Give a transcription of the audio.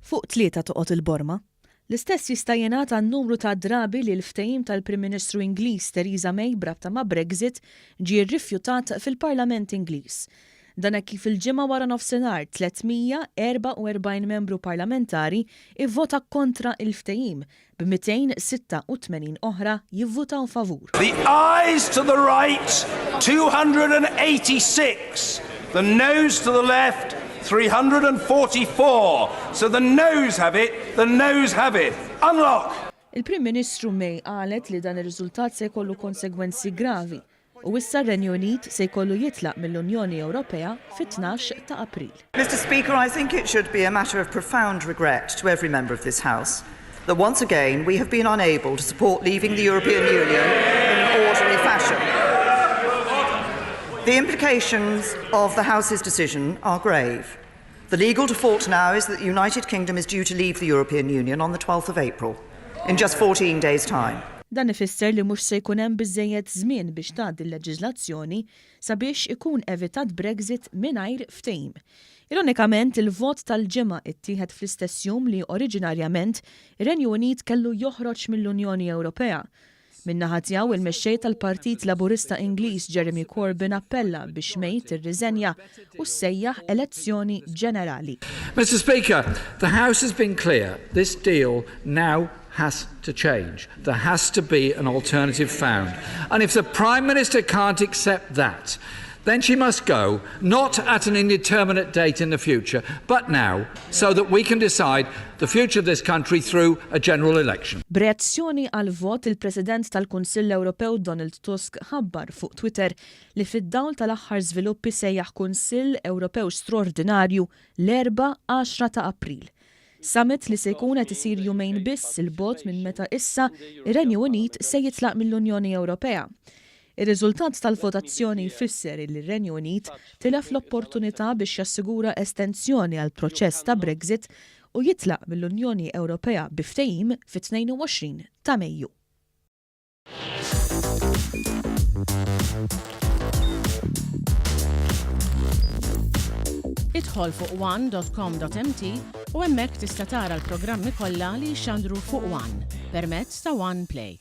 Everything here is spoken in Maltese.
Fuq tlieta toqgħod il-borma. L-istess jista' jingħata n-numru ta' drabi li l-ftehim tal-Prim Ministru Ingliż Theresa May brabta ma' Brexit ġie rrifjutat fil-Parlament Ingliż. Dan hekk kif il-ġimgħa wara nofsinhar 344 membru parlamentari ivvota kontra il-ftehim b'286 oħra jivvutaw favur. The ayes to the right 286, the noes to the left 344. So the noes have it, the noes have it. Unlock! Il-Prim Ministru May qalet li dan ir-riżultat se jkollu konsegwenzi gravi u issa r-Renju Unit se jkollu jitlaq mill-Unjoni Ewropea fit-12 ta' April. Mr. Speaker, I think it should be a matter of profound regret to every member of this House that once again we have been unable to support leaving the European Union in an orderly fashion. The implications of the House's decision are grave. The legal default now is that the United Kingdom is due to leave the European Union on the 12th of April, in just 14 days' time. Dan ifisser li mhux se jkun hemm biżżejjed żmien biex tgħaddi l-leġiżlazzjoni sabiex ikun evitat Brexit mingħajr ftehim. Ironikament, il-vot tal-ġimgħa ttieħed fl-istess jum li oriġinarjament ir-Renju Unit kellu joħroġ mill-Unjoni Ewropea. Min-naħa tiegħu il-mexxej tal-Partit Laburista Ingliż Jeremy Corbyn appella biex May tirriżenja u sejjaħ elezzjoni ġenerali. Mr. Speaker, the House has been clear. This deal now has to change. There has to be an alternative found. And if the Prime Minister can't accept that, then she must go, not at an indeterminate date in the future, but now, so that we can decide the future of this country through a general election. B'reazzjoni għal vot il-President tal-Kunsill Ewropew Donald Tusk ħabbar fuq Twitter li fid-dawl tal-aħħar żviluppi sejjaħ Kunsill Ewropew Straordinarju l-4-10 ta' April. Summit li se jkun qed isir jumejn biss il-bogħod minn meta issa ir-Renju Unit se jitlaq mill-Unjoni Ewropea. Ir-riżultat tal-votazzjoni jfisser li r-Renju Unit tilef l-opportunità biex jassigura estensjoni għal proċess ta' Brexit u jitlaq mill-Unjoni Ewropea bi ftehim fit-22 ta' Mejju. Idħol fuq one.com.mt u hemmhekk tista' tara l-programmi kollha li jxandru fuq One permezz ta' One Play.